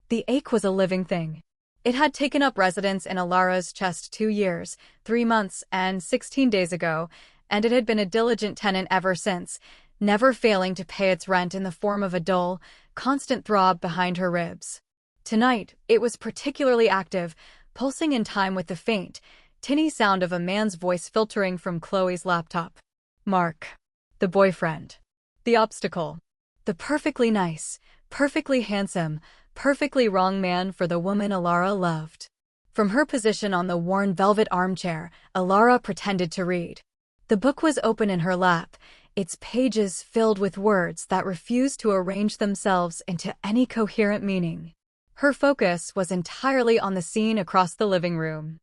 The ache was a living thing. It had taken up residence in Alara's chest 2 years, 3 months, and 16 days ago, and it had been a diligent tenant ever since, never failing to pay its rent in the form of a dull, constant throb behind her ribs. Tonight, it was particularly active, pulsing in time with the faint, tinny sound of a man's voice filtering from Chloe's laptop. Mark. The boyfriend. The obstacle. The perfectly nice, perfectly handsome, perfectly wrong man for the woman Alara loved. From her position on the worn velvet armchair, Alara pretended to read. The book was open in her lap, its pages filled with words that refused to arrange themselves into any coherent meaning. Her focus was entirely on the scene across the living room.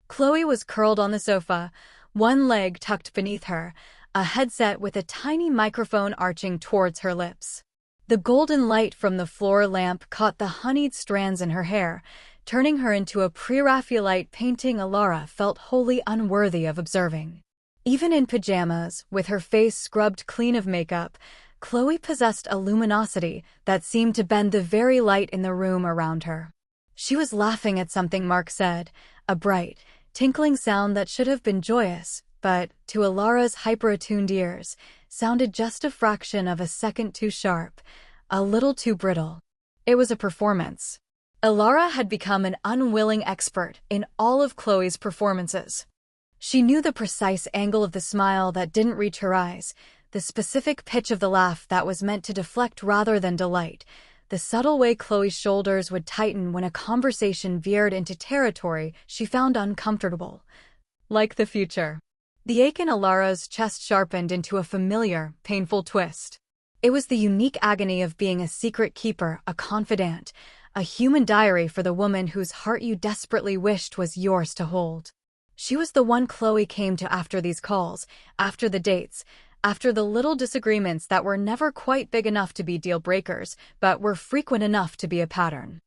Chloe was curled on the sofa, one leg tucked beneath her, a headset with a tiny microphone arching towards her lips. The golden light from the floor lamp caught the honeyed strands in her hair, turning her into a pre-Raphaelite painting Alara felt wholly unworthy of observing. Even in pajamas, with her face scrubbed clean of makeup, Chloe possessed a luminosity that seemed to bend the very light in the room around her. She was laughing at something Mark said, a bright, tinkling sound that should have been joyous, but, to Alara's hyper-attuned ears, sounded just a fraction of a second too sharp, a little too brittle. It was a performance. Alara had become an unwilling expert in all of Chloe's performances. She knew the precise angle of the smile that didn't reach her eyes, the specific pitch of the laugh that was meant to deflect rather than delight, the subtle way Chloe's shoulders would tighten when a conversation veered into territory she found uncomfortable. Like the future. The ache in Alara's chest sharpened into a familiar, painful twist. It was the unique agony of being a secret keeper, a confidant, a human diary for the woman whose heart you desperately wished was yours to hold. She was the one Chloe came to after these calls, after the dates, after the little disagreements that were never quite big enough to be deal breakers, but were frequent enough to be a pattern.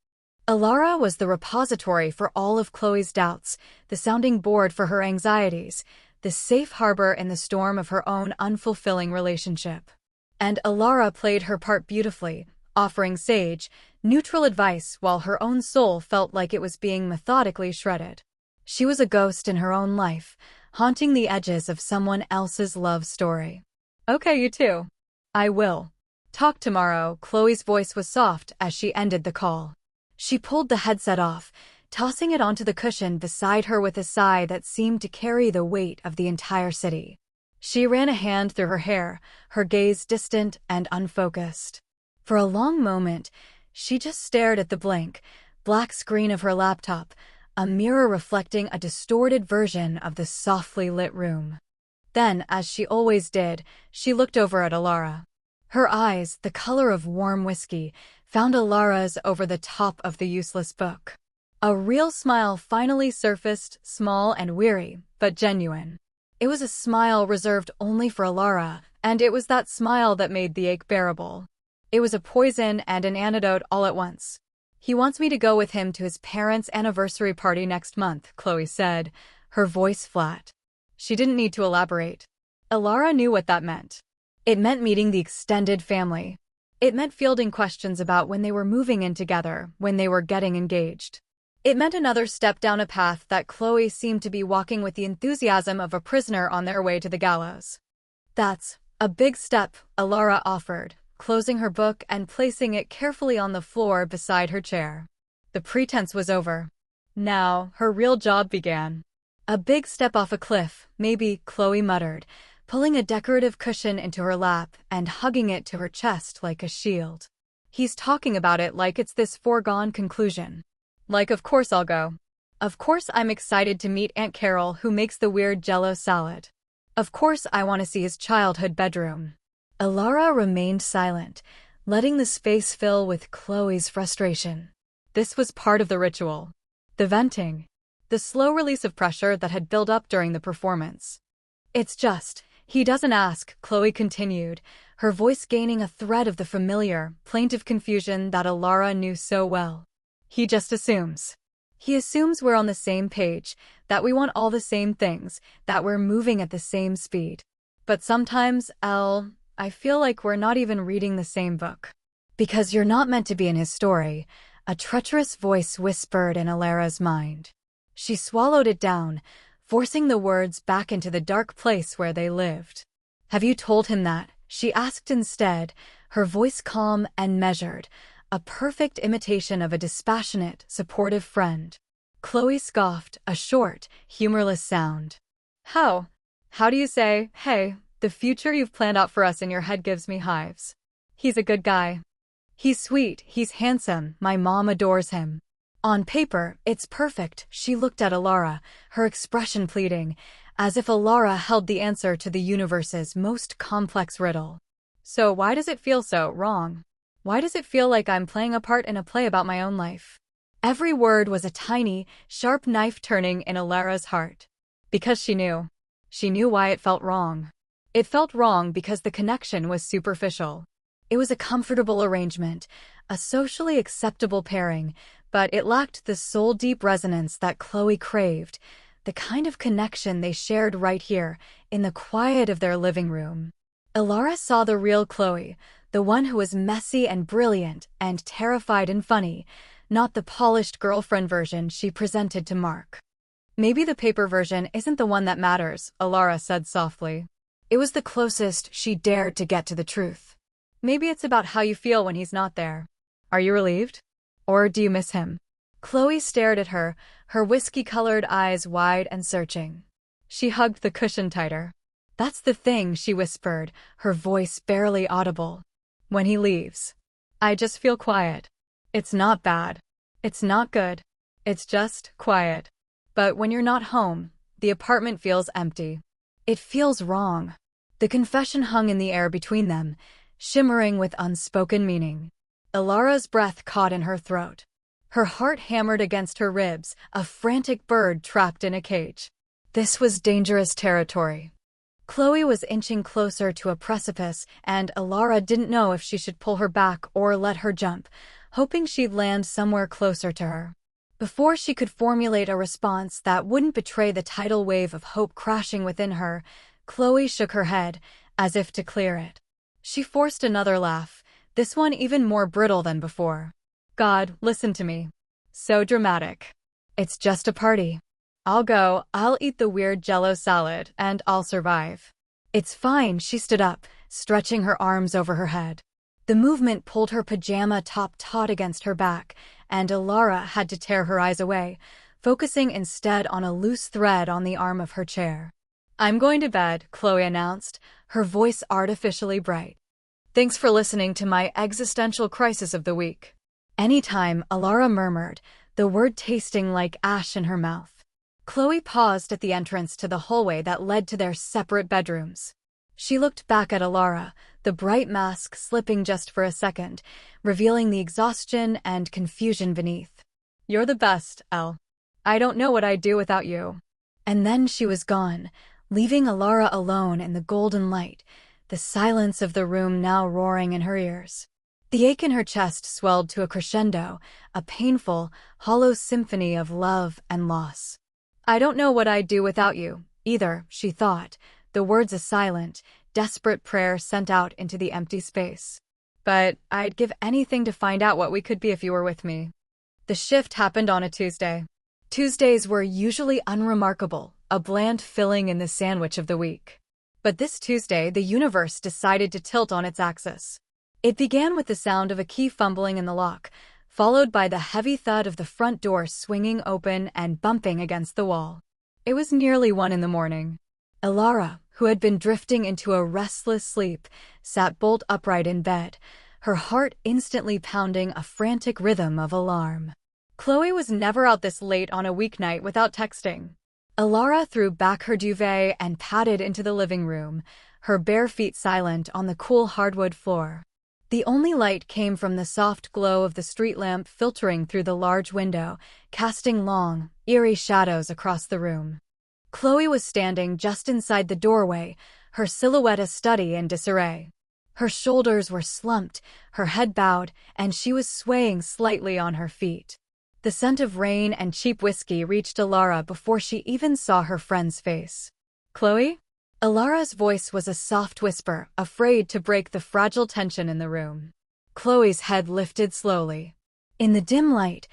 Alara was the repository for all of Chloe's doubts, the sounding board for her anxieties, the safe harbor in the storm of her own unfulfilling relationship. And Alara played her part beautifully, offering sage, neutral advice while her own soul felt like it was being methodically shredded. She was a ghost in her own life, haunting the edges of someone else's love story. Okay, you two. I will. Talk tomorrow. Chloe's voice was soft as she ended the call. She pulled the headset off, tossing it onto the cushion beside her with a sigh that seemed to carry the weight of the entire city. She ran a hand through her hair, her gaze distant and unfocused. For a long moment, she just stared at the blank, black screen of her laptop, a mirror reflecting a distorted version of the softly lit room. Then, as she always did, she looked over at Alara. Her eyes, the color of warm whiskey, found Alara's over the top of the useless book. A real smile finally surfaced, small and weary, but genuine. It was a smile reserved only for Alara, and it was that smile that made the ache bearable. It was a poison and an antidote all at once. He wants me to go with him to his parents' anniversary party next month, Chloe said, her voice flat. She didn't need to elaborate. Alara knew what that meant. It meant meeting the extended family. It meant fielding questions about when they were moving in together, when they were getting engaged. It meant another step down a path that Chloe seemed to be walking with the enthusiasm of a prisoner on their way to the gallows. That's a big step, Alara offered, closing her book and placing it carefully on the floor beside her chair. The pretense was over. Now, her real job began. A big step off a cliff, maybe, Chloe muttered, pulling a decorative cushion into her lap and hugging it to her chest like a shield. He's talking about it like it's this foregone conclusion. Like, of course I'll go. Of course I'm excited to meet Aunt Carol who makes the weird Jell-O salad. Of course I want to see his childhood bedroom. Alara remained silent, letting the space fill with Chloe's frustration. This was part of the ritual. The venting. The slow release of pressure that had built up during the performance. It's just, he doesn't ask, Chloe continued, her voice gaining a thread of the familiar, plaintive confusion that Alara knew so well. He just assumes. He assumes we're on the same page, that we want all the same things, that we're moving at the same speed. But sometimes, I feel like we're not even reading the same book. Because you're not meant to be in his story, A treacherous voice whispered in Alara's mind. She swallowed it down, forcing the words back into the dark place where they lived. "Have you told him that?" she asked instead, her voice calm and measured, a perfect imitation of a dispassionate, supportive friend. Chloe scoffed, a short, humorless sound. How? How do you say, "Hey, the future you've planned out for us in your head gives me hives"? He's a good guy. He's sweet, he's handsome, my mom adores him. On paper, it's perfect. She looked at Alara, her expression pleading, as if Alara held the answer to the universe's most complex riddle. So why does it feel so wrong? Why does it feel like I'm playing a part in a play about my own life? Every word was a tiny, sharp knife turning in Alara's heart. Because she knew. She knew why it felt wrong. It felt wrong because the connection was superficial. It was a comfortable arrangement, a socially acceptable pairing, but it lacked the soul-deep resonance that Chloe craved, the kind of connection they shared right here, in the quiet of their living room. Alara saw the real Chloe, the one who was messy and brilliant and terrified and funny, not the polished girlfriend version she presented to Mark. "Maybe the paper version isn't the one that matters," Alara said softly. It was the closest she dared to get to the truth. "Maybe it's about how you feel when he's not there. Are you relieved? Or do you miss him?" Chloe stared at her, her whiskey-colored eyes wide and searching. She hugged the cushion tighter. "That's the thing," she whispered, her voice barely audible. "When he leaves, I just feel quiet. It's not bad. It's not good. It's just quiet. But when you're not home, the apartment feels empty. It feels wrong." The confession hung in the air between them, shimmering with unspoken meaning. Alara's breath caught in her throat. Her heart hammered against her ribs, a frantic bird trapped in a cage. This was dangerous territory. Chloe was inching closer to a precipice, and Alara didn't know if she should pull her back or let her jump, hoping she'd land somewhere closer to her. Before she could formulate a response that wouldn't betray the tidal wave of hope crashing within her, Chloe shook her head, as if to clear it. She forced another laugh, this one even more brittle than before. "God, listen to me. So dramatic. It's just a party. I'll go, I'll eat the weird Jell-O salad, and I'll survive. It's fine." She stood up, stretching her arms over her head. The movement pulled her pajama top taut against her back, and Alara had to tear her eyes away, focusing instead on a loose thread on the arm of her chair. "I'm going to bed," Chloe announced, her voice artificially bright. "Thanks for listening to my existential crisis of the week." "Anytime," Alara murmured, the word tasting like ash in her mouth. Chloe paused at the entrance to the hallway that led to their separate bedrooms. She looked back at Alara, the bright mask slipping just for a second, revealing the exhaustion and confusion beneath. "You're the best, Elle. I don't know what I'd do without you." And then she was gone, leaving Alara alone in the golden light, the silence of the room now roaring in her ears. The ache in her chest swelled to a crescendo, a painful, hollow symphony of love and loss. "I don't know what I'd do without you, either," she thought, the words a silent, desperate prayer sent out into the empty space. "But I'd give anything to find out what we could be if you were with me." The shift happened on a Tuesday. Tuesdays were usually unremarkable, a bland filling in the sandwich of the week. But this Tuesday, the universe decided to tilt on its axis. It began with the sound of a key fumbling in the lock, followed by the heavy thud of the front door swinging open and bumping against the wall. It was nearly 1 a.m. Alara, who had been drifting into a restless sleep, sat bolt upright in bed, her heart instantly pounding a frantic rhythm of alarm. Chloe was never out this late on a weeknight without texting. Alara threw back her duvet and padded into the living room, her bare feet silent on the cool hardwood floor. The only light came from the soft glow of the street lamp filtering through the large window, casting long, eerie shadows across the room. Chloe was standing just inside the doorway, her silhouette a study in disarray. Her shoulders were slumped, her head bowed, and she was swaying slightly on her feet. The scent of rain and cheap whiskey reached Alara before she even saw her friend's face. "Chloe?" Alara's voice was a soft whisper, afraid to break the fragile tension in the room. Chloe's head lifted slowly. In the dim light,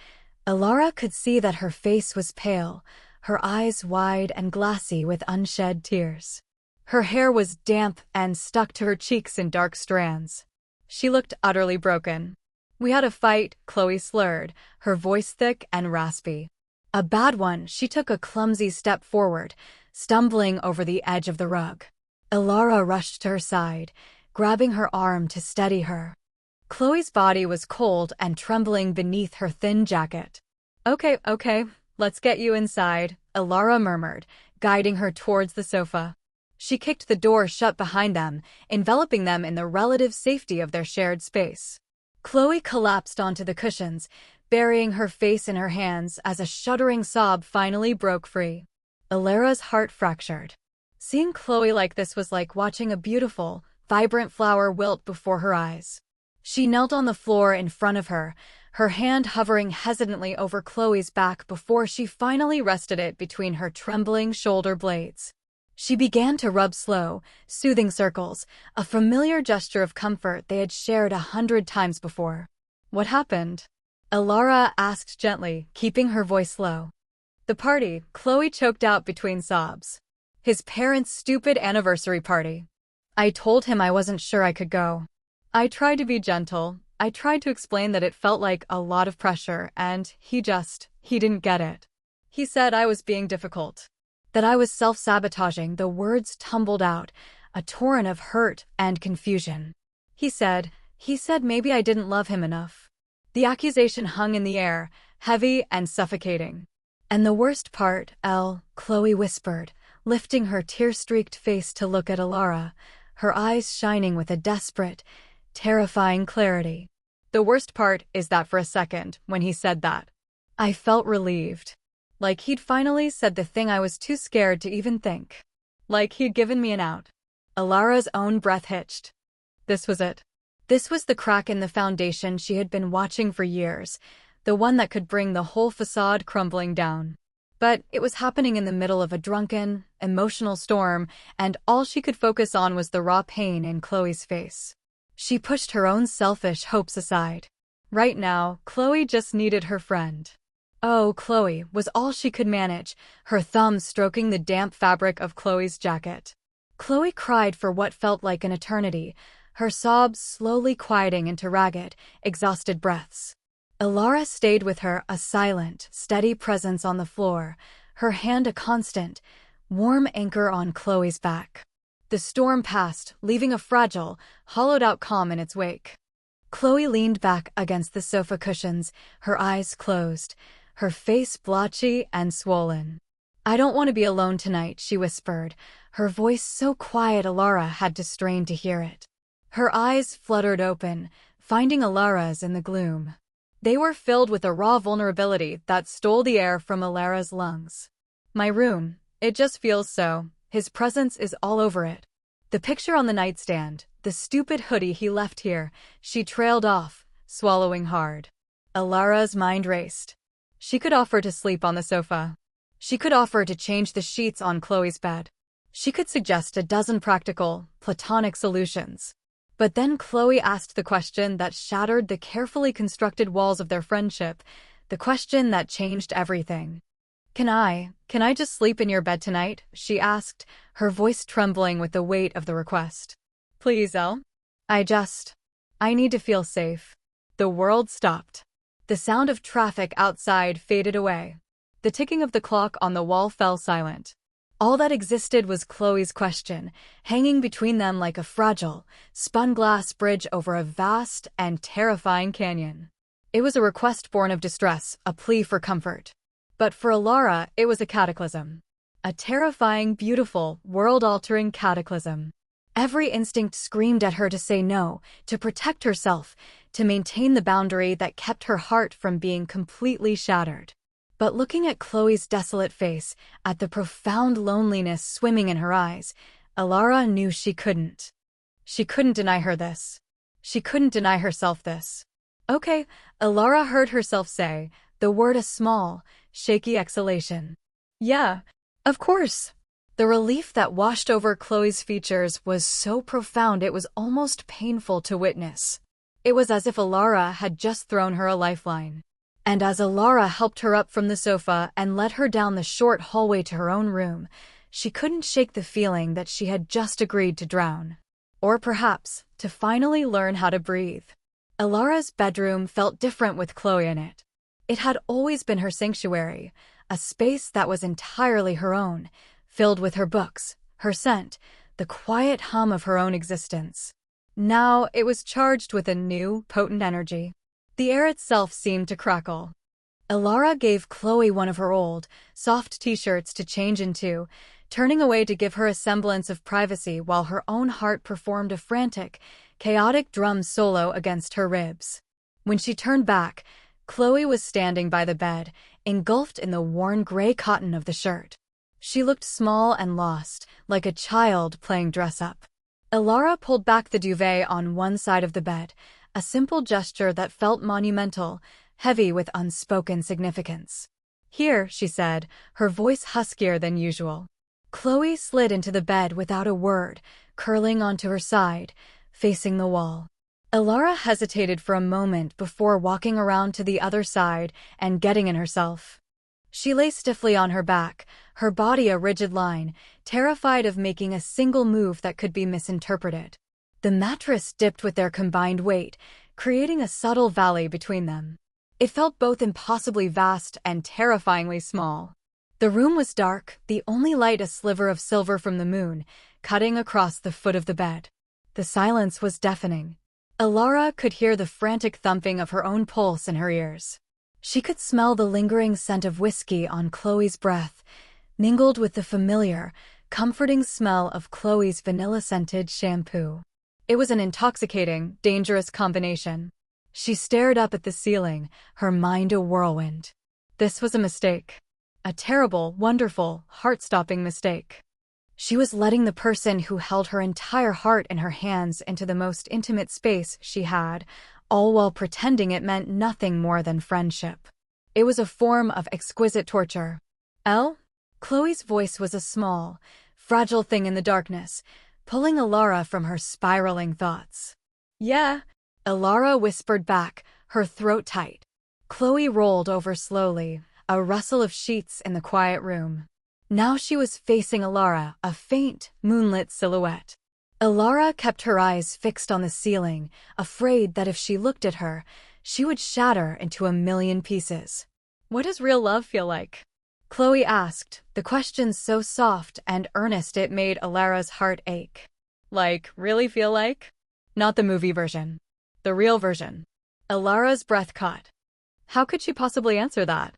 Alara could see that her face was pale, her eyes wide and glassy with unshed tears. Her hair was damp and stuck to her cheeks in dark strands. She looked utterly broken. "We had a fight," Chloe slurred, her voice thick and raspy. "A bad one." She took a clumsy step forward, stumbling over the edge of the rug. Alara rushed to her side, grabbing her arm to steady her. Chloe's body was cold and trembling beneath her thin jacket. Okay, let's get you inside," Alara murmured, guiding her towards the sofa. She kicked the door shut behind them, enveloping them in the relative safety of their shared space. Chloe collapsed onto the cushions, burying her face in her hands as a shuddering sob finally broke free. Alara's heart fractured. Seeing Chloe like this was like watching a beautiful, vibrant flower wilt before her eyes. She knelt on the floor in front of her, her hand hovering hesitantly over Chloe's back before she finally rested it between her trembling shoulder blades. She began to rub slow, soothing circles, a familiar gesture of comfort they had shared 100 times before. "What happened?" Alara asked gently, keeping her voice low. "The party," Chloe choked out between sobs. "His parents' stupid anniversary party. I told him I wasn't sure I could go. I tried to be gentle. I tried to explain that it felt like a lot of pressure, and he didn't get it. He said I was being difficult, that I was self-sabotaging." The words tumbled out, a torrent of hurt and confusion. He said maybe I didn't love him enough." The accusation hung in the air, heavy and suffocating. "And the worst part, Chloe whispered, lifting her tear-streaked face to look at Alara, her eyes shining with a desperate, terrifying clarity. "The worst part is that for a second, when he said that, I felt relieved. Like he'd finally said the thing I was too scared to even think. Like he'd given me an out." Alara's own breath hitched. This was it. This was the crack in the foundation she had been watching for years, the one that could bring the whole facade crumbling down. But it was happening in the middle of a drunken, emotional storm, and all she could focus on was the raw pain in Chloe's face. She pushed her own selfish hopes aside. Right now, Chloe just needed her friend. "Oh, Chloe," was all she could manage, her thumb stroking the damp fabric of Chloe's jacket. Chloe cried for what felt like an eternity, her sobs slowly quieting into ragged, exhausted breaths. Alara stayed with her, a silent, steady presence on the floor, her hand a constant, warm anchor on Chloe's back. The storm passed, leaving a fragile, hollowed-out calm in its wake. Chloe leaned back against the sofa cushions, her eyes closed, her face blotchy and swollen. "I don't want to be alone tonight," she whispered, her voice so quiet Alara had to strain to hear it. Her eyes fluttered open, finding Alara's in the gloom. They were filled with a raw vulnerability that stole the air from Alara's lungs. "My room, it just feels so. His presence is all over it. The picture on the nightstand, the stupid hoodie he left here," she trailed off, swallowing hard. Alara's mind raced. She could offer to sleep on the sofa. She could offer to change the sheets on Chloe's bed. She could suggest a dozen practical, platonic solutions. But then Chloe asked the question that shattered the carefully constructed walls of their friendship, the question that changed everything. Can I just sleep in your bed tonight?" she asked, her voice trembling with the weight of the request. "Please, Elle. I need to feel safe." The world stopped. The sound of traffic outside faded away. The ticking of the clock on the wall fell silent. All that existed was Chloe's question, hanging between them like a fragile, spun-glass bridge over a vast and terrifying canyon. It was a request born of distress, a plea for comfort. But for Alara, it was a cataclysm. A terrifying, beautiful, world-altering cataclysm. Every instinct screamed at her to say no, to protect herself, to maintain the boundary that kept her heart from being completely shattered. But looking at Chloe's desolate face, at the profound loneliness swimming in her eyes, Alara knew she couldn't. She couldn't deny her this. She couldn't deny herself this. "Okay," Alara heard herself say, the word a small, shaky exhalation. "Yeah, of course." The relief that washed over Chloe's features was so profound it was almost painful to witness. It was as if Alara had just thrown her a lifeline. And as Alara helped her up from the sofa and led her down the short hallway to her own room, she couldn't shake the feeling that she had just agreed to drown. Or perhaps, to finally learn how to breathe. Alara's bedroom felt different with Chloe in it. It had always been her sanctuary, a space that was entirely her own, filled with her books, her scent, the quiet hum of her own existence. Now it was charged with a new, potent energy. The air itself seemed to crackle. Alara gave Chloe one of her old, soft t-shirts to change into, turning away to give her a semblance of privacy while her own heart performed a frantic, chaotic drum solo against her ribs. When she turned back, Chloe was standing by the bed, engulfed in the worn gray cotton of the shirt. She looked small and lost, like a child playing dress-up. Alara pulled back the duvet on one side of the bed, a simple gesture that felt monumental, heavy with unspoken significance. "Here," she said, her voice huskier than usual. Chloe slid into the bed without a word, curling onto her side, facing the wall. Alara hesitated for a moment before walking around to the other side and getting in herself. She lay stiffly on her back, her body a rigid line, terrified of making a single move that could be misinterpreted. The mattress dipped with their combined weight, creating a subtle valley between them. It felt both impossibly vast and terrifyingly small. The room was dark, the only light a sliver of silver from the moon, cutting across the foot of the bed. The silence was deafening. Alara could hear the frantic thumping of her own pulse in her ears. She could smell the lingering scent of whiskey on Chloe's breath, mingled with the familiar, comforting smell of Chloe's vanilla-scented shampoo. It was an intoxicating, dangerous combination. She stared up at the ceiling, her mind a whirlwind. This was a mistake. A terrible, wonderful, heart-stopping mistake. She was letting the person who held her entire heart in her hands into the most intimate space she had, all while pretending it meant nothing more than friendship. It was a form of exquisite torture. "Elle?" Chloe's voice was a small, fragile thing in the darkness, pulling Alara from her spiraling thoughts. "Yeah," Alara whispered back, her throat tight. Chloe rolled over slowly, a rustle of sheets in the quiet room. Now she was facing Alara, a faint, moonlit silhouette. Alara kept her eyes fixed on the ceiling, afraid that if she looked at her, she would shatter into a million pieces. "What does real love feel like?" Chloe asked, the question so soft and earnest it made Alara's heart ache. "Like, really feel like?" Not the movie version. The real version. Alara's breath caught. How could she possibly answer that?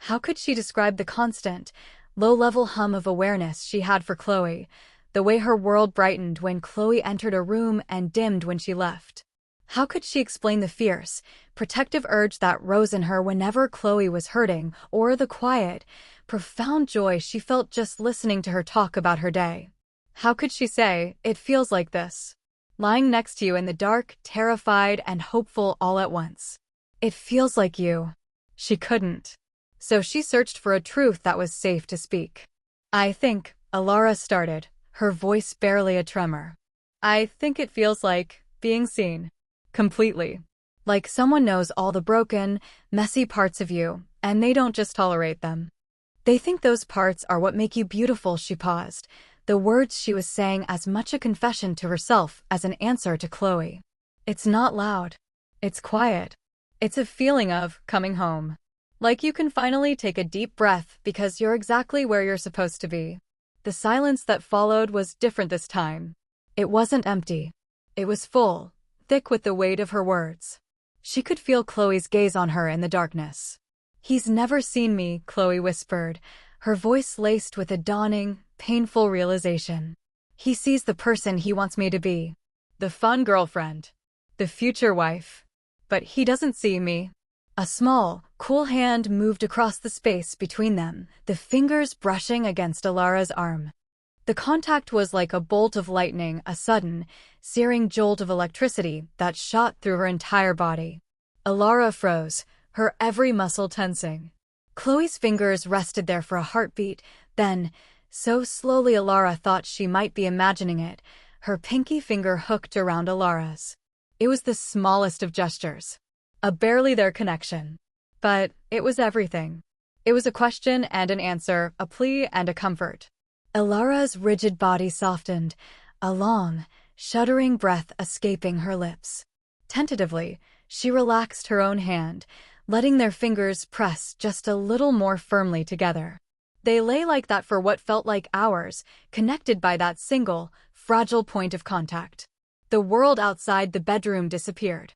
How could she describe the constant, low-level hum of awareness she had for Chloe, the way her world brightened when Chloe entered a room and dimmed when she left? How could she explain the fierce, protective urge that rose in her whenever Chloe was hurting, or the quiet, profound joy she felt just listening to her talk about her day? How could she say, "It feels like this"? Lying next to you in the dark, terrified and hopeful all at once. "It feels like you." She couldn't. So she searched for a truth that was safe to speak. "I think," Alara started, her voice barely a tremor. "I think it feels like being seen. Completely. Like someone knows all the broken, messy parts of you, and they don't just tolerate them. They think those parts are what make you beautiful." She paused, the words she was saying as much a confession to herself as an answer to Chloe. "It's not loud. It's quiet. It's a feeling of coming home. Like you can finally take a deep breath because you're exactly where you're supposed to be." The silence that followed was different this time. It wasn't empty. It was full, thick with the weight of her words. She could feel Chloe's gaze on her in the darkness. "He's never seen me," Chloe whispered, her voice laced with a dawning, painful realization. "He sees the person he wants me to be. The fun girlfriend. The future wife. But he doesn't see me." A small, cool hand moved across the space between them, the fingers brushing against Alara's arm. The contact was like a bolt of lightning, a sudden, searing jolt of electricity that shot through her entire body. Alara froze, her every muscle tensing. Chloe's fingers rested there for a heartbeat, then, so slowly Alara thought she might be imagining it, her pinky finger hooked around Alara's. It was the smallest of gestures. A barely there connection. But it was everything. It was a question and an answer, a plea and a comfort. Ilara's rigid body softened, a long, shuddering breath escaping her lips. Tentatively, she relaxed her own hand, letting their fingers press just a little more firmly together. They lay like that for what felt like hours, connected by that single, fragile point of contact. The world outside the bedroom disappeared.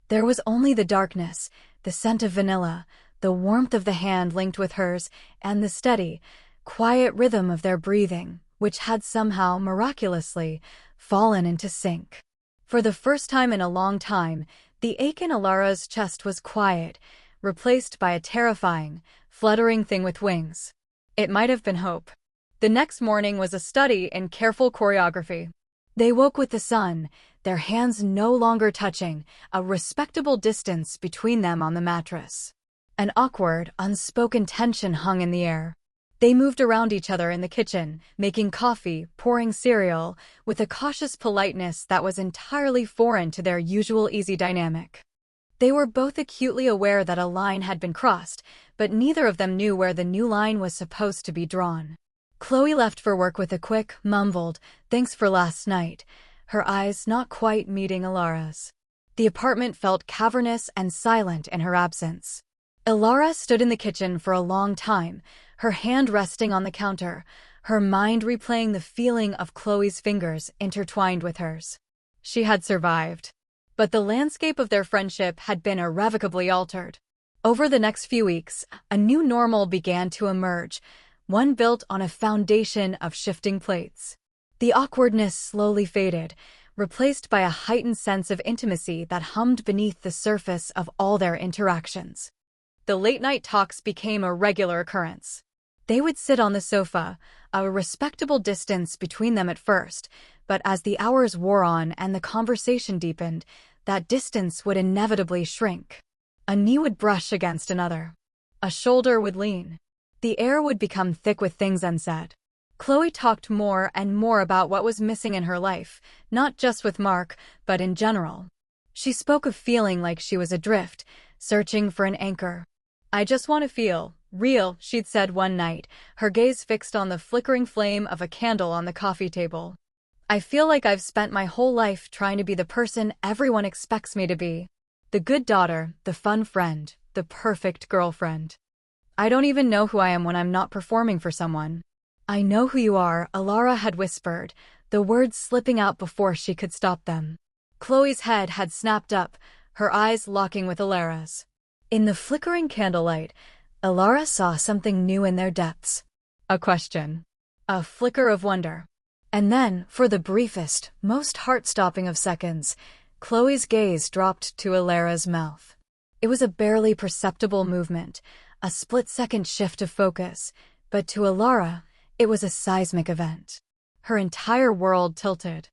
There was only the darkness, the scent of vanilla, the warmth of the hand linked with hers, and the steady, quiet rhythm of their breathing, which had somehow, miraculously, fallen into sync. For the first time in a long time, the ache in Ilara's chest was quiet, replaced by a terrifying, fluttering thing with wings. It might have been hope. The next morning was a study in careful choreography. They woke with the sun, their hands no longer touching, a respectable distance between them on the mattress. An awkward, unspoken tension hung in the air. They moved around each other in the kitchen, making coffee, pouring cereal, with a cautious politeness that was entirely foreign to their usual easy dynamic. They were both acutely aware that a line had been crossed, but neither of them knew where the new line was supposed to be drawn. Chloe left for work with a quick, mumbled, "Thanks for last night," her eyes not quite meeting Ilara's. The apartment felt cavernous and silent in her absence. Ilara stood in the kitchen for a long time, her hand resting on the counter, her mind replaying the feeling of Chloe's fingers intertwined with hers. She had survived. But the landscape of their friendship had been irrevocably altered. Over the next few weeks, a new normal began to emerge, one built on a foundation of shifting plates. The awkwardness slowly faded, replaced by a heightened sense of intimacy that hummed beneath the surface of all their interactions. The late-night talks became a regular occurrence. They would sit on the sofa, a respectable distance between them at first, but as the hours wore on and the conversation deepened, that distance would inevitably shrink. A knee would brush against another. A shoulder would lean. The air would become thick with things unsaid. Chloe talked more and more about what was missing in her life, not just with Mark, but in general. She spoke of feeling like she was adrift, searching for an anchor. "I just want to feel real," she'd said one night, her gaze fixed on the flickering flame of a candle on the coffee table. "I feel like I've spent my whole life trying to be the person everyone expects me to be. The good daughter, the fun friend, the perfect girlfriend. I don't even know who I am when I'm not performing for someone." "I know who you are," Ilara had whispered, the words slipping out before she could stop them. Chloe's head had snapped up, her eyes locking with Ilara's. In the flickering candlelight, Ilara saw something new in their depths. A question. A flicker of wonder. And then, for the briefest, most heart-stopping of seconds, Chloe's gaze dropped to Ilara's mouth. It was a barely perceptible movement, a split-second shift of focus, but to Ilara, it was a seismic event. Her entire world tilted.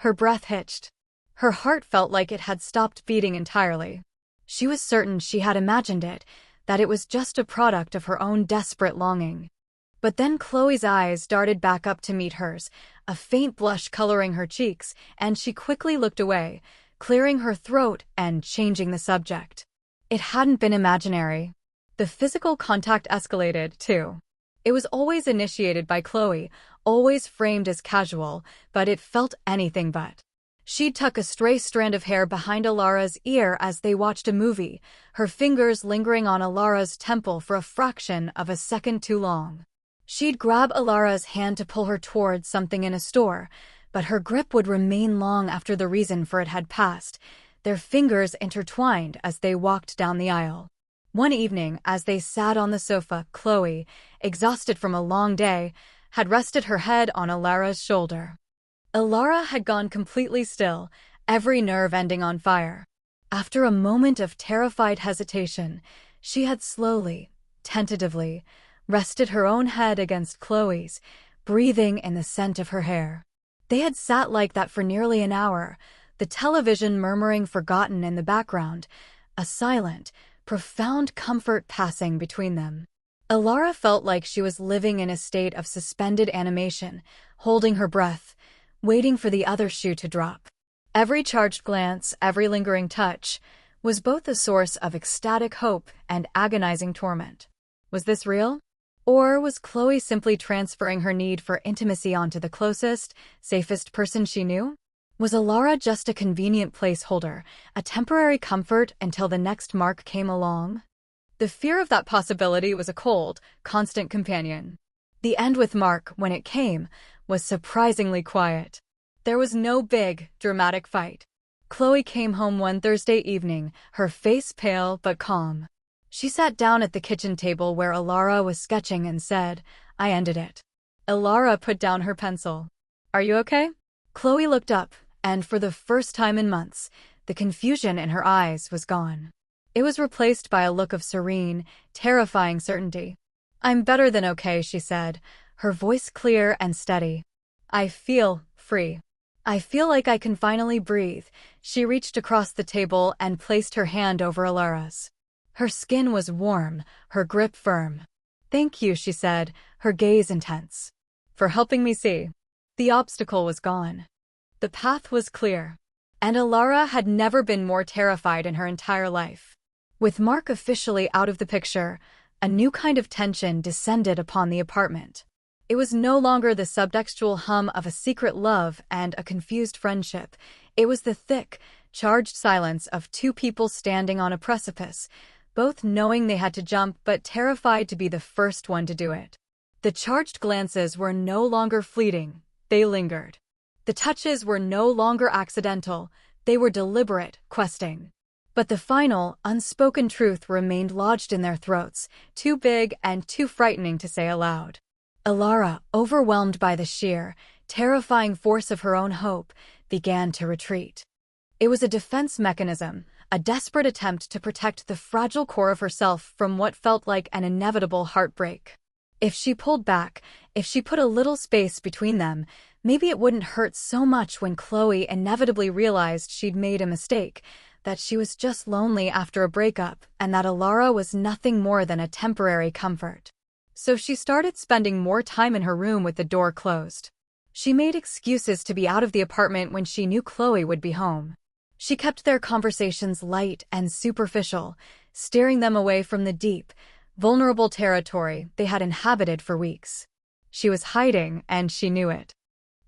Her breath hitched. Her heart felt like it had stopped beating entirely. She was certain she had imagined it, that it was just a product of her own desperate longing. But then Chloe's eyes darted back up to meet hers, a faint blush coloring her cheeks, and she quickly looked away, clearing her throat and changing the subject. It hadn't been imaginary. The physical contact escalated, too. It was always initiated by Chloe, always framed as casual, but it felt anything but. She'd tuck a stray strand of hair behind Ilara's ear as they watched a movie, her fingers lingering on Ilara's temple for a fraction of a second too long. She'd grab Ilara's hand to pull her towards something in a store, but her grip would remain long after the reason for it had passed, their fingers intertwined as they walked down the aisle. One evening, as they sat on the sofa, Chloe, exhausted from a long day, had rested her head on Ilara's shoulder. Ilara had gone completely still, every nerve ending on fire. After a moment of terrified hesitation, she had slowly, tentatively, rested her own head against Chloe's, breathing in the scent of her hair. They had sat like that for nearly an hour, the television murmuring forgotten in the background, a silent, profound comfort passing between them. Ilara felt like she was living in a state of suspended animation, holding her breath, waiting for the other shoe to drop. Every charged glance, every lingering touch, was both a source of ecstatic hope and agonizing torment. Was this real? Or was Chloe simply transferring her need for intimacy onto the closest, safest person she knew? Was Alara just a convenient placeholder, a temporary comfort until the next Mark came along? The fear of that possibility was a cold, constant companion. The end with Mark, when it came, was surprisingly quiet. There was no big, dramatic fight. Chloe came home one Thursday evening, her face pale but calm. She sat down at the kitchen table where Alara was sketching and said, "I ended it." Alara put down her pencil. "Are you okay?" Chloe looked up, and for the first time in months, the confusion in her eyes was gone. It was replaced by a look of serene, terrifying certainty. "I'm better than okay," she said, her voice clear and steady. "I feel free. I feel like I can finally breathe." She reached across the table and placed her hand over Alara's. Her skin was warm, her grip firm. "Thank you," she said, her gaze intense. "For helping me see." The obstacle was gone. The path was clear. And Alara had never been more terrified in her entire life. With Mark officially out of the picture, a new kind of tension descended upon the apartment. It was no longer the subtextual hum of a secret love and a confused friendship. It was the thick, charged silence of two people standing on a precipice, both knowing they had to jump but terrified to be the first one to do it. The charged glances were no longer fleeting, they lingered. The touches were no longer accidental, they were deliberate, questing. But the final, unspoken truth remained lodged in their throats, too big and too frightening to say aloud. Alara, overwhelmed by the sheer, terrifying force of her own hope, began to retreat. It was a defense mechanism, a desperate attempt to protect the fragile core of herself from what felt like an inevitable heartbreak. If she pulled back, if she put a little space between them, maybe it wouldn't hurt so much when Chloe inevitably realized she'd made a mistake, that she was just lonely after a breakup, and that Alara was nothing more than a temporary comfort. So she started spending more time in her room with the door closed. She made excuses to be out of the apartment when she knew Chloe would be home. She kept their conversations light and superficial, steering them away from the deep, vulnerable territory they had inhabited for weeks. She was hiding, and she knew it.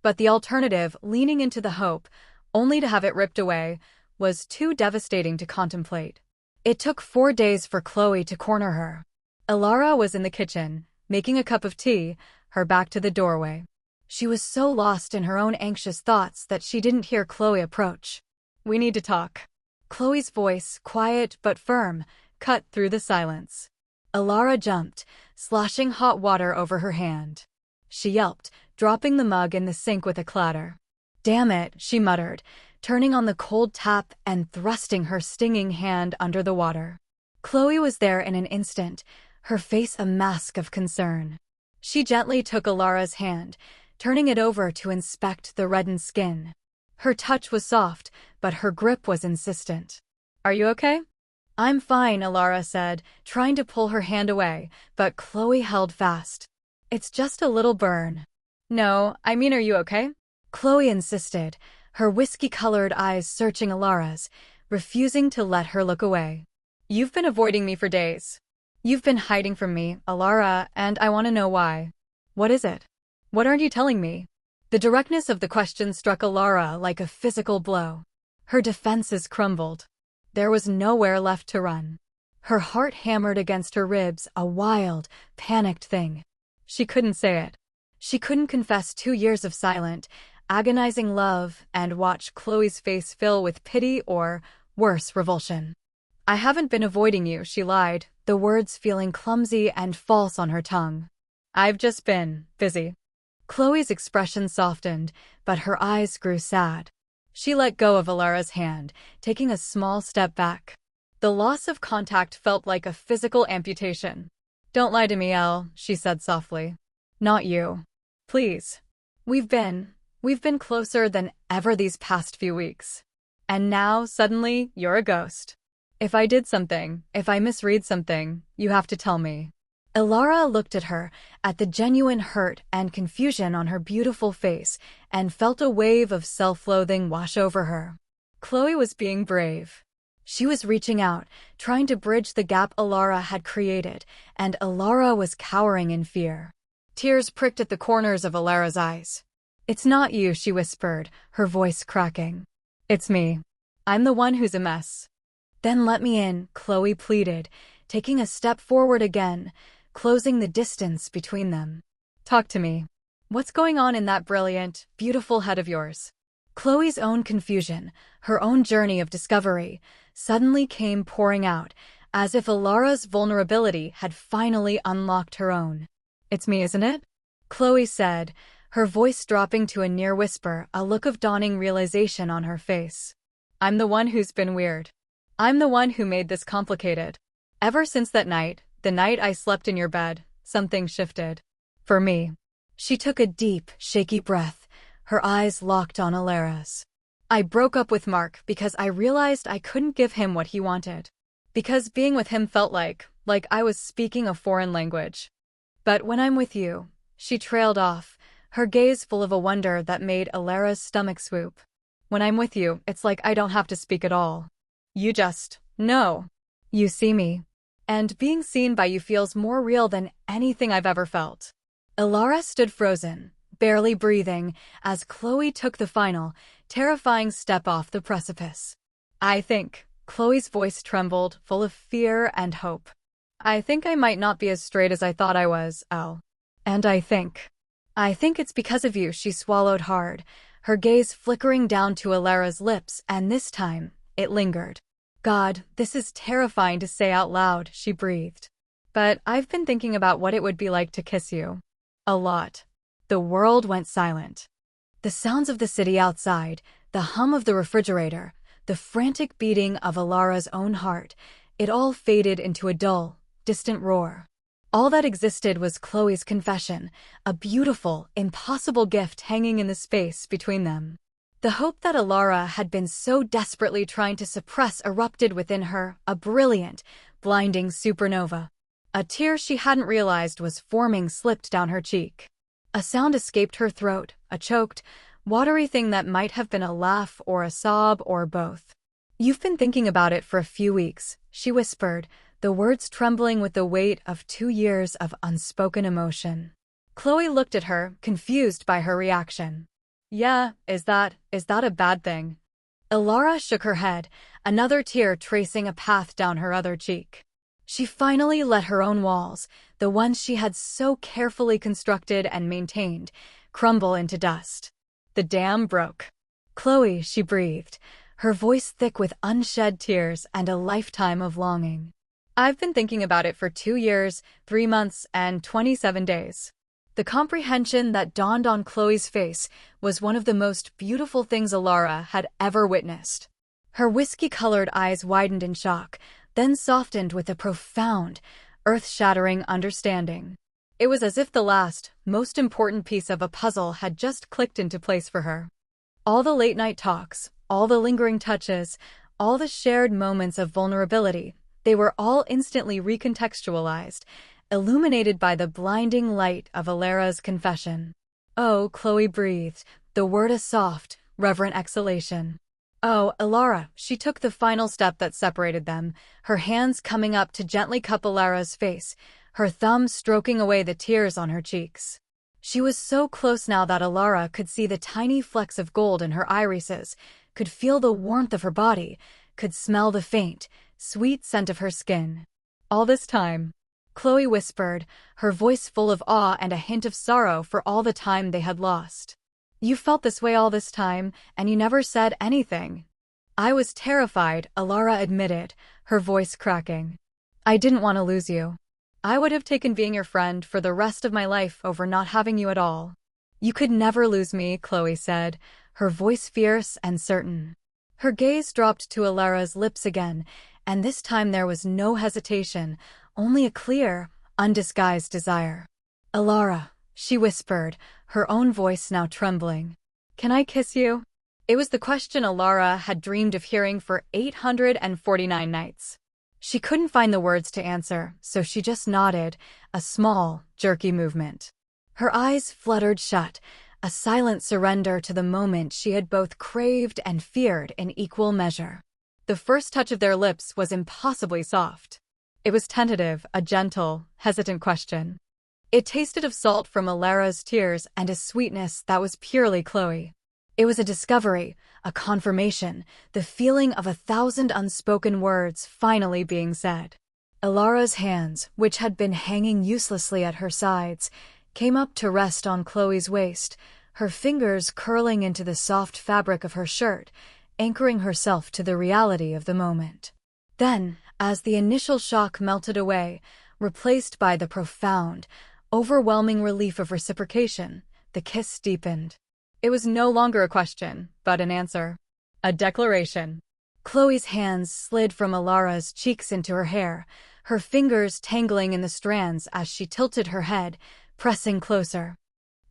But the alternative, leaning into the hope, only to have it ripped away, was too devastating to contemplate. It took 4 days for Chloe to corner her. Alara was in the kitchen, making a cup of tea, her back to the doorway. She was so lost in her own anxious thoughts that she didn't hear Chloe approach. "We need to talk." Chloe's voice, quiet but firm, cut through the silence. Alara jumped, sloshing hot water over her hand. She yelped, dropping the mug in the sink with a clatter. "Damn it," she muttered, turning on the cold tap and thrusting her stinging hand under the water. Chloe was there in an instant, her face a mask of concern. She gently took Alara's hand, turning it over to inspect the reddened skin. Her touch was soft, but her grip was insistent. "Are you okay?" "I'm fine," Alara said, trying to pull her hand away, but Chloe held fast. "It's just a little burn." "No, I mean, are you okay?" Chloe insisted, her whiskey-colored eyes searching Alara's, refusing to let her look away. "You've been avoiding me for days. You've been hiding from me, Alara, and I want to know why. What is it? What aren't you telling me?" The directness of the question struck Alara like a physical blow. Her defenses crumbled. There was nowhere left to run. Her heart hammered against her ribs, a wild, panicked thing. She couldn't say it. She couldn't confess 2 years of silent, agonizing love and watch Chloe's face fill with pity or, worse, revulsion. "I haven't been avoiding you," she lied, the words feeling clumsy and false on her tongue. "I've just been busy." Chloe's expression softened, but her eyes grew sad. She let go of Alara's hand, taking a small step back. The loss of contact felt like a physical amputation. "Don't lie to me, Elle," she said softly. "Not you. Please. We've been closer than ever these past few weeks. And now, suddenly, you're a ghost. If I did something, if I misread something, you have to tell me." Elara looked at her, at the genuine hurt and confusion on her beautiful face, and felt a wave of self-loathing wash over her. Chloe was being brave. She was reaching out, trying to bridge the gap Elara had created, and Elara was cowering in fear. Tears pricked at the corners of Elara's eyes. "It's not you," she whispered, her voice cracking. "It's me. I'm the one who's a mess." "Then let me in," Chloe pleaded, taking a step forward again, closing the distance between them. "Talk to me. What's going on in that brilliant, beautiful head of yours?" Chloe's own confusion, her own journey of discovery, suddenly came pouring out, as if Elara's vulnerability had finally unlocked her own. "It's me, isn't it?" Chloe said, her voice dropping to a near whisper, a look of dawning realization on her face. "I'm the one who's been weird. I'm the one who made this complicated. Ever since that night, the night I slept in your bed, something shifted. For me." She took a deep, shaky breath, her eyes locked on Elara's. "I broke up with Mark because I realized I couldn't give him what he wanted. Because being with him felt like I was speaking a foreign language. But when I'm with you," she trailed off, her gaze full of a wonder that made Elara's stomach swoop. "When I'm with you, it's like I don't have to speak at all. You just know. You see me. And being seen by you feels more real than anything I've ever felt." Elara stood frozen, barely breathing, as Chloe took the final, terrifying step off the precipice. "I think," Chloe's voice trembled, full of fear and hope. "I think I might not be as straight as I thought I was, Elle. And I think it's because of you." She swallowed hard, her gaze flickering down to Elara's lips, and this time, it lingered. "God, this is terrifying to say out loud," she breathed. "But I've been thinking about what it would be like to kiss you. A lot." The world went silent. The sounds of the city outside, the hum of the refrigerator, the frantic beating of Elara's own heart, it all faded into a dull, distant roar. All that existed was Chloe's confession, a beautiful, impossible gift hanging in the space between them. The hope that Elara had been so desperately trying to suppress erupted within her, a brilliant, blinding supernova. A tear she hadn't realized was forming slipped down her cheek. A sound escaped her throat, a choked, watery thing that might have been a laugh or a sob or both. "You've been thinking about it for a few weeks," she whispered, the words trembling with the weight of 2 years of unspoken emotion. Chloe looked at her, confused by her reaction. "Yeah, is that a bad thing?" Elara shook her head, another tear tracing a path down her other cheek. She finally let her own walls, the ones she had so carefully constructed and maintained, crumble into dust. The dam broke. "Chloe," she breathed, her voice thick with unshed tears and a lifetime of longing. "I've been thinking about it for 2 years, 3 months, and 27 days. The comprehension that dawned on Chloe's face was one of the most beautiful things Elara had ever witnessed. Her whiskey-colored eyes widened in shock, then softened with a profound, earth-shattering understanding. It was as if the last, most important piece of a puzzle had just clicked into place for her. All the late-night talks, all the lingering touches, all the shared moments of vulnerability, they were all instantly recontextualized, illuminated by the blinding light of Elara's confession. "Oh," Chloe breathed, the word a soft, reverent exhalation. "Oh, Elara." She took the final step that separated them, her hands coming up to gently cup Elara's face, her thumb stroking away the tears on her cheeks. She was so close now that Elara could see the tiny flecks of gold in her irises, could feel the warmth of her body, could smell the faint, sweet scent of her skin. "All this time," Chloe whispered, her voice full of awe and a hint of sorrow for all the time they had lost. "You felt this way all this time, and you never said anything." "I was terrified," Elara admitted, her voice cracking. "I didn't want to lose you. I would have taken being your friend for the rest of my life over not having you at all." "You could never lose me," Chloe said, her voice fierce and certain. Her gaze dropped to Elara's lips again, and this time there was no hesitation, only a clear, undisguised desire. "Elara," she whispered, her own voice now trembling. "Can I kiss you?" It was the question Elara had dreamed of hearing for 849 nights. She couldn't find the words to answer, so she just nodded, a small, jerky movement. Her eyes fluttered shut, a silent surrender to the moment she had both craved and feared in equal measure. The first touch of their lips was impossibly soft. It was tentative, a gentle, hesitant question. It tasted of salt from Alara's tears and a sweetness that was purely Chloe. It was a discovery, a confirmation, the feeling of 1,000 unspoken words finally being said. Alara's hands, which had been hanging uselessly at her sides, came up to rest on Chloe's waist, her fingers curling into the soft fabric of her shirt, anchoring herself to the reality of the moment. Then, as the initial shock melted away, replaced by the profound, overwhelming relief of reciprocation, the kiss deepened. It was no longer a question, but an answer. A declaration. Chloe's hands slid from Alara's cheeks into her hair, her fingers tangling in the strands as she tilted her head, pressing closer.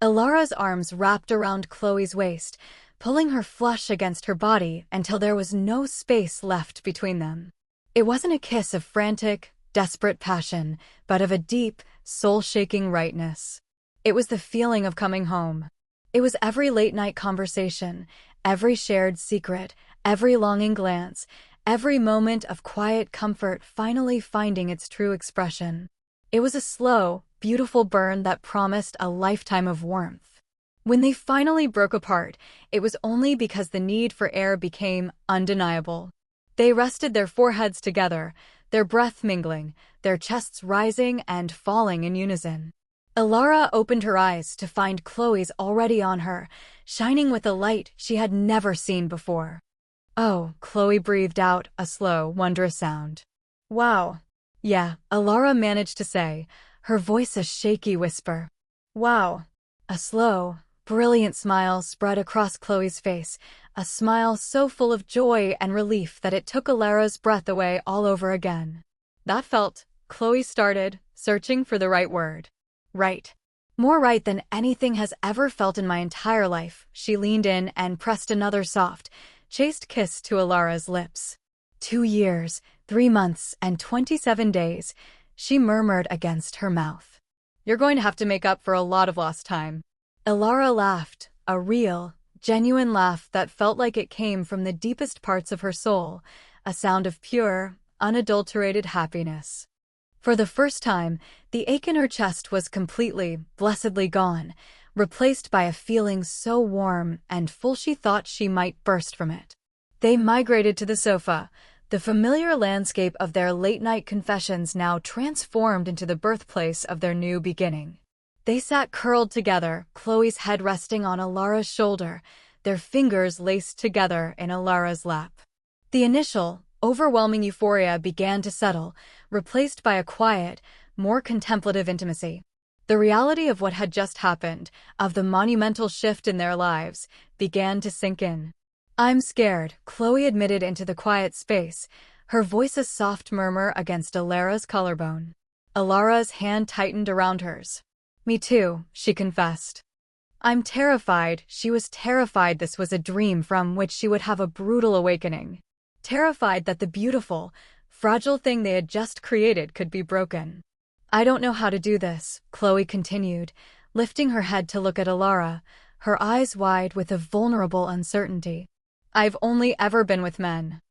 Alara's arms wrapped around Chloe's waist, pulling her flush against her body until there was no space left between them. It wasn't a kiss of frantic, desperate passion, but of a deep, soul-shaking rightness. It was the feeling of coming home. It was every late-night conversation, every shared secret, every longing glance, every moment of quiet comfort finally finding its true expression. It was a slow, beautiful burn that promised a lifetime of warmth. When they finally broke apart, it was only because the need for air became undeniable. They rested their foreheads together, their breath mingling, their chests rising and falling in unison. Alara opened her eyes to find Chloe's already on her, shining with a light she had never seen before. "Oh," Chloe breathed out a slow, wondrous sound. "Wow." "Yeah," Alara managed to say, her voice a shaky whisper. "Wow." A slow, brilliant smile spread across Chloe's face, a smile so full of joy and relief that it took Alara's breath away all over again. That felt, Chloe started, searching for the right word. Right. More right than anything has ever felt in my entire life. She leaned in and pressed another soft, chaste kiss to Alara's lips. 2 years, 3 months, and 27 days, she murmured against her mouth. "You're going to have to make up for a lot of lost time." Alara laughed, a real, genuine laugh that felt like it came from the deepest parts of her soul, a sound of pure, unadulterated happiness. For the first time, the ache in her chest was completely, blessedly gone, replaced by a feeling so warm and full she thought she might burst from it. They migrated to the sofa, the familiar landscape of their late-night confessions now transformed into the birthplace of their new beginning. They sat curled together, Chloe's head resting on Alara's shoulder, their fingers laced together in Alara's lap. The initial, overwhelming euphoria began to settle, replaced by a quiet, more contemplative intimacy. The reality of what had just happened, of the monumental shift in their lives, began to sink in. "I'm scared," Chloe admitted into the quiet space, her voice a soft murmur against Alara's collarbone. Alara's hand tightened around hers. "Me too," she confessed. "I'm terrified." She was terrified this was a dream from which she would have a brutal awakening. Terrified that the beautiful, fragile thing they had just created could be broken. "I don't know how to do this," Chloe continued, lifting her head to look at Alara, her eyes wide with a vulnerable uncertainty. "I've only ever been with men.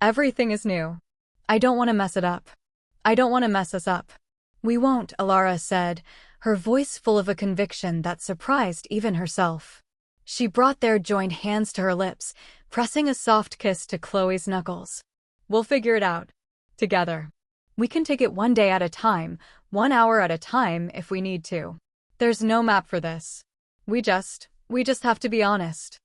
Everything is new. I don't want to mess it up. I don't want to mess us up." "We won't," Alara said, her voice full of a conviction that surprised even herself. She brought their joined hands to her lips, pressing a soft kiss to Chloe's knuckles. "We'll figure it out. Together. We can take it one day at a time, 1 hour at a time if we need to. There's no map for this. We just have to be honest."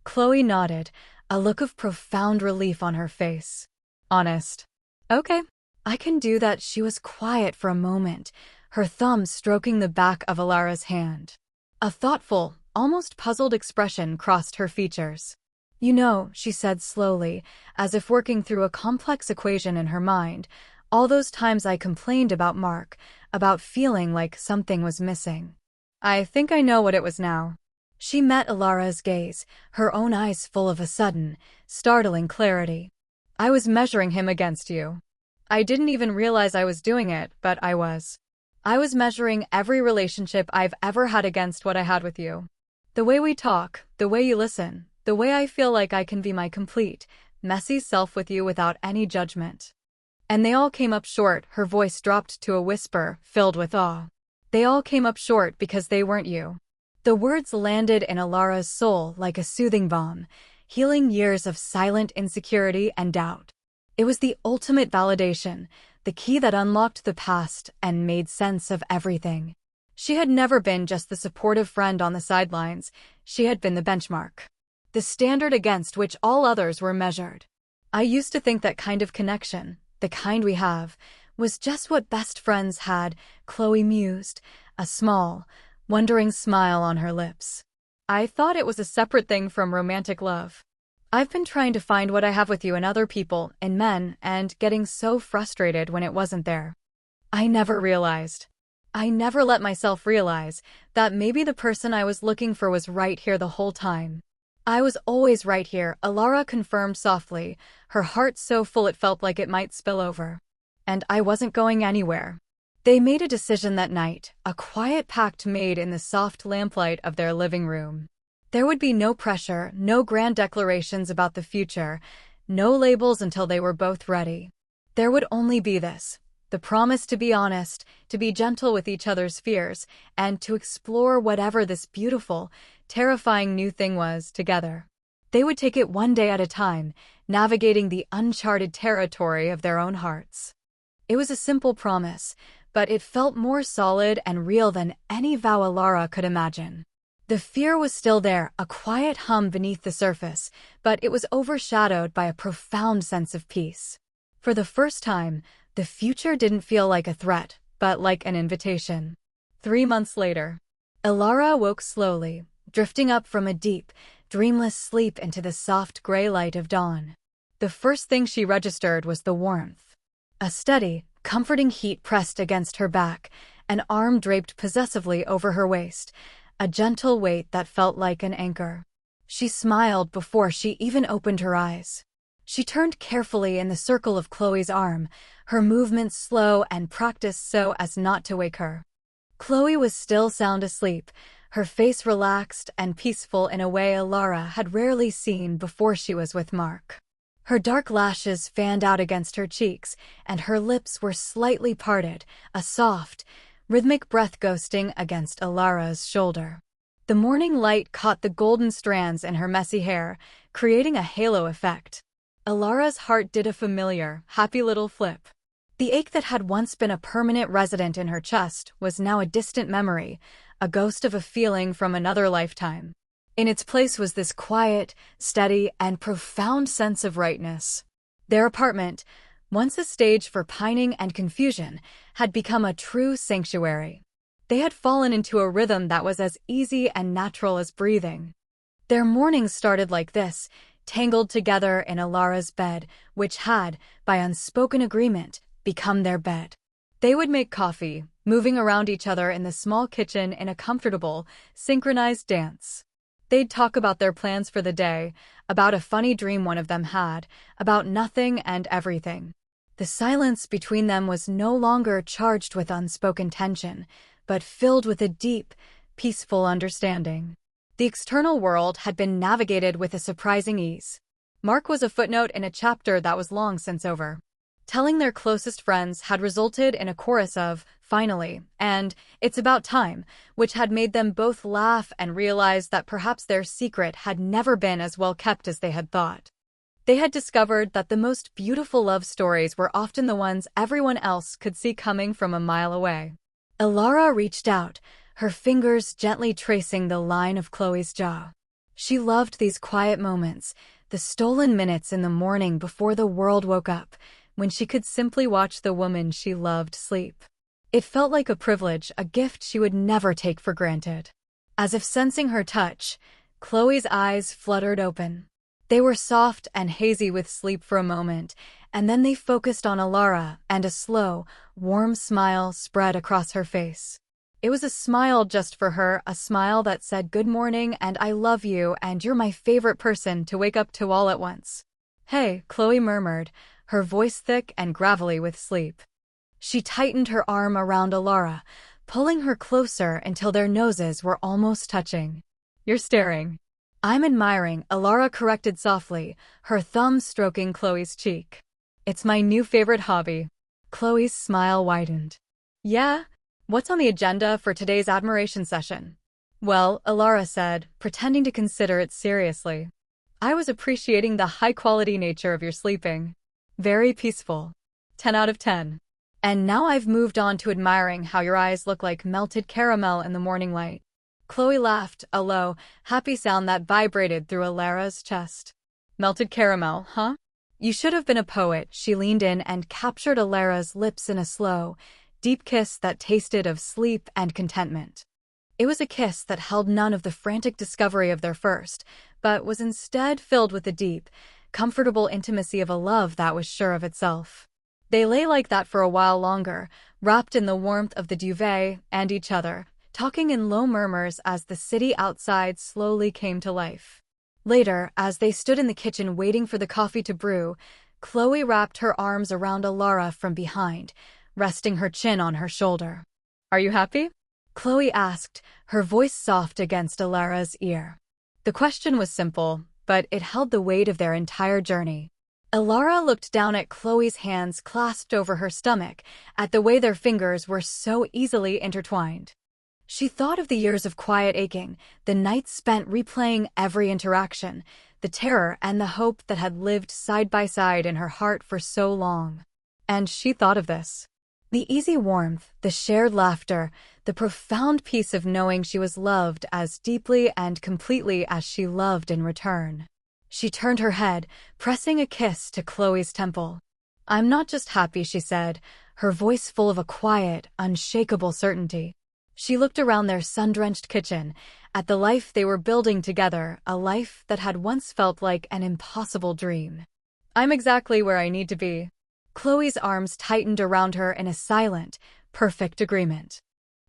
Chloe nodded, a look of profound relief on her face. "Honest. Okay. I can do that." She was quiet for a moment, her thumb stroking the back of Alara's hand. A thoughtful, almost puzzled expression crossed her features. "You know," she said slowly, as if working through a complex equation in her mind, "all those times I complained about Mark, about feeling like something was missing. I think I know what it was now." She met Alara's gaze, her own eyes full of a sudden, startling clarity. "I was measuring him against you." I didn't even realize I was doing it, but I was. I was measuring every relationship I've ever had against what I had with you. The way we talk, the way you listen, the way I feel like I can be my complete, messy self with you without any judgment. And they all came up short. Her voice dropped to a whisper, filled with awe. They all came up short because they weren't you. The words landed in Alara's soul like a soothing balm, healing years of silent insecurity and doubt. It was the ultimate validation, the key that unlocked the past and made sense of everything. She had never been just the supportive friend on the sidelines. She had been the benchmark, the standard against which all others were measured. I used to think that kind of connection, the kind we have, was just what best friends had, Chloe mused, a small, wondering smile on her lips. I thought it was a separate thing from romantic love. I've been trying to find what I have with you in other people, in men, and getting so frustrated when it wasn't there. I never let myself realize that maybe the person I was looking for was right here the whole time. I was always right here, Alara confirmed softly, her heart so full it felt like it might spill over. And I wasn't going anywhere. They made a decision that night, a quiet pact made in the soft lamplight of their living room. There would be no pressure, no grand declarations about the future, no labels until they were both ready. There would only be this, the promise to be honest, to be gentle with each other's fears, and to explore whatever this beautiful, terrifying new thing was together. They would take it one day at a time, navigating the uncharted territory of their own hearts. It was a simple promise, but it felt more solid and real than any vow Alara could imagine. The fear was still there, a quiet hum beneath the surface, but it was overshadowed by a profound sense of peace. For the first time, the future didn't feel like a threat, but like an invitation. 3 months later, Alara woke slowly, drifting up from a deep, dreamless sleep into the soft gray light of dawn. The first thing she registered was the warmth. A steady, comforting heat pressed against her back, an arm draped possessively over her waist, a gentle weight that felt like an anchor. She smiled before she even opened her eyes. She turned carefully in the circle of Chloe's arm, her movements slow and practiced so as not to wake her. Chloe was still sound asleep, her face relaxed and peaceful in a way Alara had rarely seen before she was with Mark. Her dark lashes fanned out against her cheeks, and her lips were slightly parted, a soft, rhythmic breath ghosting against Alara's shoulder. The morning light caught the golden strands in her messy hair, creating a halo effect. Alara's heart did a familiar, happy little flip. The ache that had once been a permanent resident in her chest was now a distant memory, a ghost of a feeling from another lifetime. In its place was this quiet, steady, and profound sense of rightness. Their apartment, once a stage for pining and confusion, had become a true sanctuary. They had fallen into a rhythm that was as easy and natural as breathing. Their mornings started like this, tangled together in Alara's bed, which had, by unspoken agreement, become their bed. They would make coffee, moving around each other in the small kitchen in a comfortable, synchronized dance. They'd talk about their plans for the day, about a funny dream one of them had, about nothing and everything. The silence between them was no longer charged with unspoken tension, but filled with a deep, peaceful understanding. The external world had been navigated with a surprising ease. Mark was a footnote in a chapter that was long since over. Telling their closest friends had resulted in a chorus of, "Finally," and "It's about time," which had made them both laugh and realize that perhaps their secret had never been as well kept as they had thought. They had discovered that the most beautiful love stories were often the ones everyone else could see coming from a mile away. Alara reached out, her fingers gently tracing the line of Chloe's jaw. She loved these quiet moments, the stolen minutes in the morning before the world woke up, when she could simply watch the woman she loved sleep. It felt like a privilege, a gift she would never take for granted. As if sensing her touch, Chloe's eyes fluttered open. They were soft and hazy with sleep for a moment, and then they focused on Alara, and a slow, warm smile spread across her face. It was a smile just for her, a smile that said good morning and I love you and you're my favorite person to wake up to all at once. "Hey," Chloe murmured, her voice thick and gravelly with sleep. She tightened her arm around Alara, pulling her closer until their noses were almost touching. "You're staring." "I'm admiring," Alara corrected softly, her thumb stroking Chloe's cheek. "It's my new favorite hobby." Chloe's smile widened. "Yeah? What's on the agenda for today's admiration session?" "Well," Alara said, pretending to consider it seriously, "I was appreciating the high-quality nature of your sleeping. Very peaceful. 10 out of 10. And now I've moved on to admiring how your eyes look like melted caramel in the morning light." Chloe laughed, a low, happy sound that vibrated through Alara's chest. "Melted caramel, huh? You should have been a poet." She leaned in and captured Alara's lips in a slow, deep kiss that tasted of sleep and contentment. It was a kiss that held none of the frantic discovery of their first, but was instead filled with the deep, comfortable intimacy of a love that was sure of itself. They lay like that for a while longer, wrapped in the warmth of the duvet and each other, talking in low murmurs as the city outside slowly came to life. Later, as they stood in the kitchen waiting for the coffee to brew, Chloe wrapped her arms around Alara from behind, resting her chin on her shoulder. "Are you happy?" Chloe asked, her voice soft against Alara's ear. The question was simple, but it held the weight of their entire journey. Alara looked down at Chloe's hands clasped over her stomach, at the way their fingers were so easily intertwined. She thought of the years of quiet aching, the nights spent replaying every interaction, the terror and the hope that had lived side by side in her heart for so long. And she thought of this. The easy warmth, the shared laughter, the profound peace of knowing she was loved as deeply and completely as she loved in return. She turned her head, pressing a kiss to Chloe's temple. "I'm not just happy," she said, her voice full of a quiet, unshakable certainty. She looked around their sun-drenched kitchen, at the life they were building together, a life that had once felt like an impossible dream. "I'm exactly where I need to be." Chloe's arms tightened around her in a silent, perfect agreement.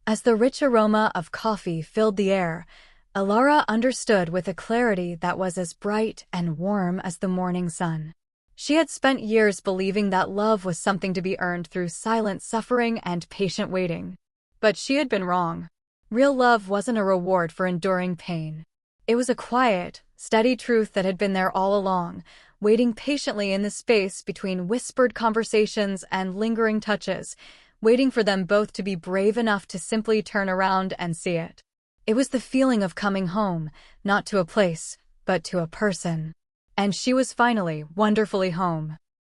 As the rich aroma of coffee filled the air, Alara understood with a clarity that was as bright and warm as the morning sun. She had spent years believing that love was something to be earned through silent suffering and patient waiting. But she had been wrong. Real love wasn't a reward for enduring pain. It was a quiet, steady truth that had been there all along, waiting patiently in the space between whispered conversations and lingering touches, waiting for them both to be brave enough to simply turn around and see it. It was the feeling of coming home, not to a place, but to a person. And she was finally, wonderfully home.